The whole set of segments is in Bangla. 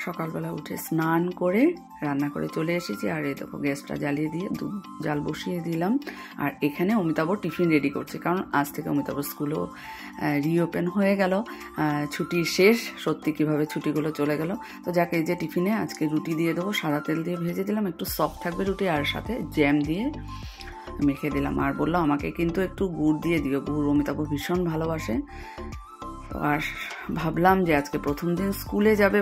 সকালবেলা উঠে স্নান করে রান্না করে চলে এসেছি। আর এই দেখো গ্যাসটা জ্বালিয়ে দিয়ে দুধ জাল বসিয়ে দিলাম। আর এখানে অমিতাভর টিফিন রেডি করছি, কারণ আজ থেকে অমিতাভর স্কুলও রিওপেন হয়ে গেল, ছুটি শেষ। সত্যি কিভাবে ছুটিগুলো চলে গেল। তো যাকে এই যে টিফিনে আজকে রুটি দিয়ে দেবো, সাদা তেল দিয়ে ভেজে দিলাম, একটু সফট থাকবে রুটি, আর সাথে জ্যাম দিয়ে মেখে দিলাম। আর বললো আমাকে কিন্তু একটু গুড় দিয়ে দিও, গুড় অমিতাভ ভীষণ ভালোবাসে। তো আর ভাবলাম যে আজকে প্রথম দিন স্কুলে যাবে,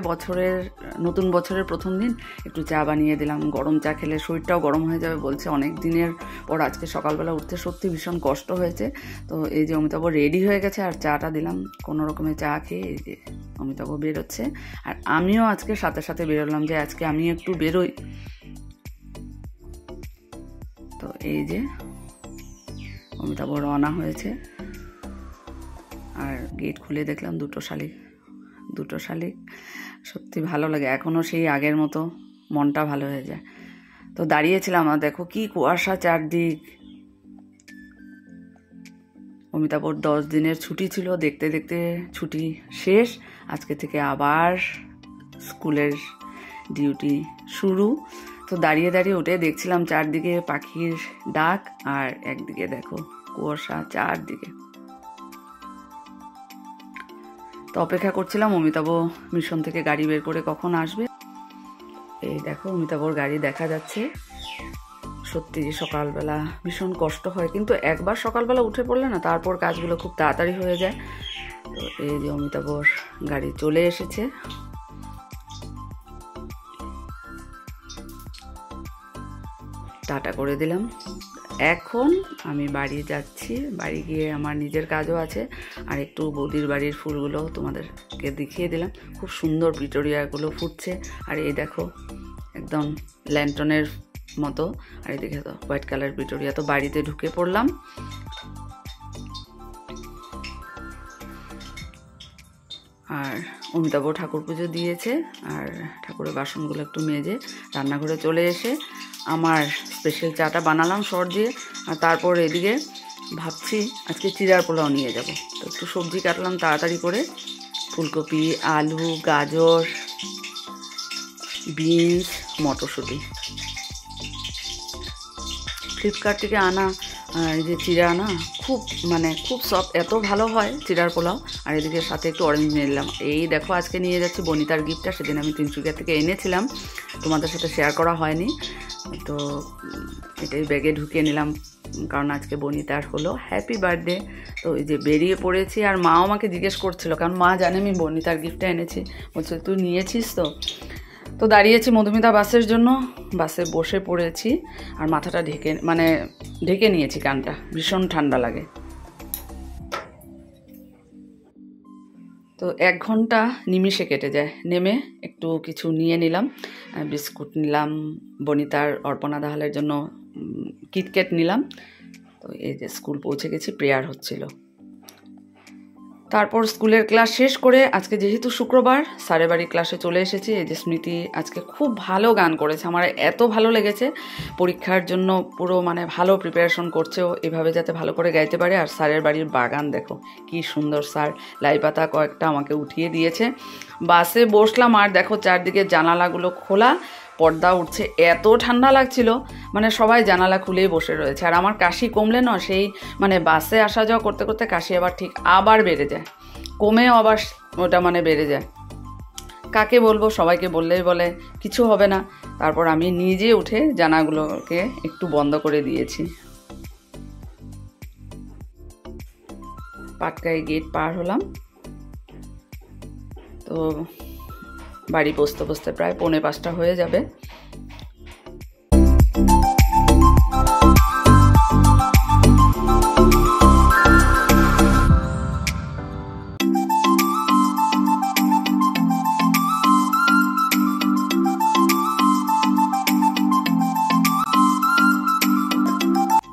নতুন বছরের প্রথম দিন, একটু চা বানিয়ে দিলাম। গরম চা খেলে শরীরটাও গরম হয়ে যাবে বলছে। অনেক দিনের পর আজকে সকালবেলা উঠতে সত্যি ভীষণ কষ্ট হয়েছে। তো এই যে অমিতাভ রেডি হয়ে গেছে, আর চাটা দিলাম। কোনো রকমের চা খেয়ে এই যে অমিতাভ বেরোচ্ছে। আর আমিও আজকে সাথে সাথে বেরোলাম, যে আজকে আমি একটু বেরোই। তো এই যে অমিতাভ রওনা হয়েছে। আর গেট খুলে দেখলাম দুটো শালিক। সত্যি ভালো লাগে, এখনও সেই আগের মতো মনটা ভালো হয়ে যায়। তো দাঁড়িয়েছিলাম, আর দেখো কি কুয়াশা চারদিক। অমিতাভর 10 দিনের ছুটি ছিল, দেখতে দেখতে ছুটি শেষ। আজকে থেকে আবার স্কুলের ডিউটি শুরু। তো দাঁড়িয়ে দাঁড়িয়ে উঠে দেখছিলাম চারদিকে পাখির ডাক, আর একদিকে দেখো কুয়াশা চারদিকে। তো অপেক্ষা করছিলাম অমিতাভ মিশন থেকে গাড়ি বের করে কখন আসবে। এই দেখো অমিতাভর গাড়ি দেখা যাচ্ছে। সত্যি সকালবেলা ভীষণ কষ্ট হয়, কিন্তু একবার সকালবেলা উঠে পড়লে না, তারপর কাজগুলো খুব তাড়াতাড়ি হয়ে যায়। তো এই যে অমিতাভর গাড়ি চলে এসেছে। টাটা করে দিলাম। এখন আমি বাড়ি যাচ্ছি। বাড়ি গিয়ে আমার নিজের কাজও আছে, আর একটু বৌদির বাড়ির ফুলগুলো তোমাদেরকে দেখিয়ে দিলাম। খুব সুন্দর পিটোরিয়াগুলো ফুটছে। আর এই দেখো একদম ল্যান্টনের মতো, আর এই দেখে তো হোয়াইট কালার পিটোরিয়া। তো বাড়িতে ঢুকে পড়লাম। আর অমিতাভ ঠাকুর পুজো দিয়েছে, আর ঠাকুরের বাসনগুলো একটু মেজে রান্নাঘরে চলে এসে আমার স্পেশাল চাটা বানালাম শর্ট দিয়ে। আর তারপর এদিকে ভাবছি আজকে চিড়ার পোলাও নিয়ে যাব। তো একটু সবজি কাটলাম তাড়াতাড়ি করে, ফুলকপি, আলু, গাজর, বিনস, মটরশুঁটি। ফ্লিপকার্ট থেকে আনা এই যে চিড়া না, খুব সফট, এত ভালো হয় চিড়ার পোলাও। আর এদিকে সাথে একটু অরেঞ্জ নিয়ে নিলাম। এই দেখো আজকে নিয়ে যাচ্ছি বনিতার গিফটটা। সেদিন আমি তিনসুকিয়া থেকে এনেছিলাম, তোমাদের সাথে শেয়ার করা হয়নি। তো এটাই ব্যাগে ঢুকিয়ে নিলাম, কারণ আজকে বনিতার হলো হ্যাপি বার্থডে। তো এই যে বেরিয়ে পড়েছি। আর মাও আমাকে জিজ্ঞেস করছিল, কারণ মা জানে আমি বনিতার গিফটটা এনেছি, বলছে তুই নিয়েছিস তো। তো দাঁড়িয়েছি মধুমিতা বাসের জন্য, বাসে বসে পড়েছি। আর মাথাটা ঢেকে নিয়েছি, কানটা ভীষণ ঠান্ডা লাগে। তো 1 ঘন্টা নিমিষে কেটে যায়। নেমে একটু কিছু নিয়ে নিলাম, বিস্কুট নিলাম, বনিতার অর্পণা দাহালের জন্য কিটক্যাট নিলাম। তো এই যে স্কুল পৌঁছে গেছি, প্রেয়ার হচ্ছিল। তারপর স্কুলের ক্লাস শেষ করে আজকে যেহেতু শুক্রবার, স্যারের বাড়ির ক্লাসে চলে এসেছি। এই যে স্মৃতি আজকে খুব ভালো গান করেছে, আমার এত ভালো লেগেছে। পরীক্ষার জন্য পুরো ভালো প্রিপারেশন করছেও, এভাবে যাতে ভালো করে গাইতে পারে। আর স্যারের বাড়ির বাগান দেখো কি সুন্দর, স্যার লাই পাতা কয়েকটা আমাকে উঠিয়ে দিয়েছে। বাসে বসলাম, আর দেখো চারদিকে জানালাগুলো খোলা, পর্দা উঠছে, এত ঠান্ডা লাগছিল। সবাই জানালা খুলেই বসে রয়েছে। আর আমার কাশি কমলে না, সেই বাসে আসা যাওয়া করতে করতে কাশি আবার বেড়ে যায়, কমেও আবার ওটা বেড়ে যায়। কাকে বলবো, সবাইকে বললেই বলে কিছু হবে না। তারপর আমি নিজে উঠে জানালাগুলোকে একটু বন্ধ করে দিয়েছি। পাটকাই গেট পার হলাম। তো বাড়ি বসতে বসতে প্রায় 4:45 হয়ে যাবে।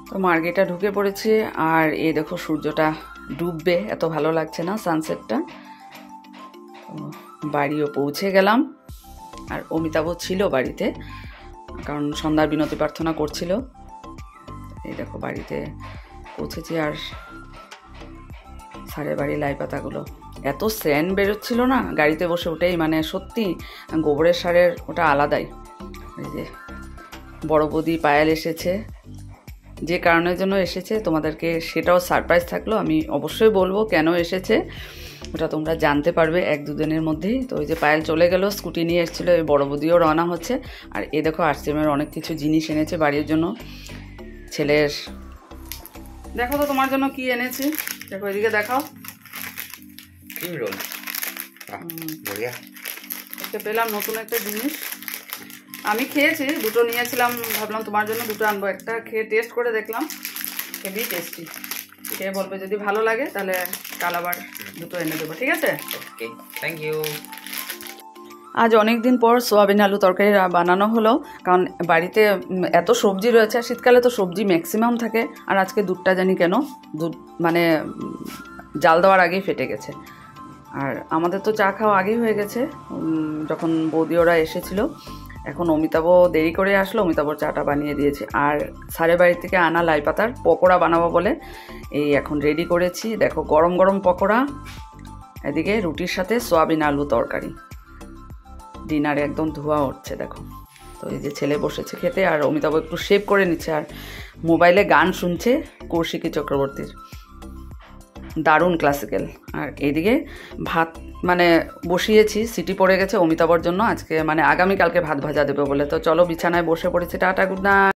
তো মার্কেটে ঢুকে পড়েছি। আর এই দেখো সূর্যটা ডুববে, এত ভালো লাগছে না সানসেটটা। বাড়িও পৌঁছে গেলাম। আর অমিতাভ ছিল বাড়িতে, কারণ সন্ধ্যার বিনতি প্রার্থনা করছিল। এই দেখো বাড়িতে পৌঁছেছি। আর স্যারের বাড়ি লাই পাতাগুলো এত সেন্ট বেরোচ্ছিল না গাড়িতে বসে, ওটাই মানে সত্যি গোবরের সারের ওটা আলাদাই। এই যে বড় বৌদি পায়েল এসেছে, যে কারণের জন্য এসেছে তোমাদেরকে সেটাও সারপ্রাইজ থাকলো, আমি অবশ্যই বলবো কেন এসেছে, ওটা তোমরা জানতে পারবে 1-2 দিনের মধ্যেই। তো ওই যে পায়েল চলে গেল, স্কুটি নিয়ে এসেছিলো, এই বড় বৌদিও রওনা হচ্ছে। আর এ দেখো আরসিএমের অনেক কিছু জিনিস এনেছে বাড়ির জন্য ছেলের। দেখো তো তোমার জন্য কি এনেছি, দেখো এদিকে দেখাও। ক্রিম রোল, বঢ়িয়া। আজকে পেলাম নতুন একটা জিনিস, আমি খেয়েছি, দুটো নিয়েছিলাম, ভাবলাম তোমার জন্য দুটো আনবো। একটা খেয়ে টেস্ট করে দেখলাম, হেভি টেস্টি। খেয়ে বলবে যদি ভালো লাগে তাহলে কাল আবার দুটো এনে দেবো, ঠিক আছে? ওকে, থ্যাংক ইউ। আজ অনেক দিন পর সোয়াবিন আলু তরকারি বানানো হলো, কারণ বাড়িতে এত সবজি রয়েছে, আর শীতকালে তো সবজি ম্যাক্সিমাম থাকে। আর আজকে দুধটা জানি কেন দুধ মানে জাল দেওয়ার আগেই ফেটে গেছে। আর আমাদের তো চা খাওয়া আগেই হয়ে গেছে যখন বৌদি ওরা এসেছিলো। এখন অমিতাভ দেরি করে আসলো, অমিতাভর চাটা বানিয়ে দিয়েছি। আর সারে বাড়ি থেকে আনা লাই পাতার পকোড়া বানাবো বলে এই এখন রেডি করেছি। দেখো গরম গরম পকোড়া, এদিকে রুটির সাথে সোয়াবিন আলু তরকারি, ডিনারে একদম ধোয়া উঠছে দেখো। তো এই যে ছেলে বসেছে খেতে, আর অমিতাভ একটু শেভ করে নিচ্ছে, আর মোবাইলে গান শুনছে কৌশিকী চক্রবর্তীর, দারুণ ক্লাসিক্যাল। আর এইদিকে ভাত মানে বসিয়েছি, সিটি পড়ে গেছে অমিতাভর জন্য, আজকে মানে আগামীকালকে ভাত ভাজা দেবে বলে। তো চলো বিছানায় বসে পড়েছি, টাটা, গুড নাইট।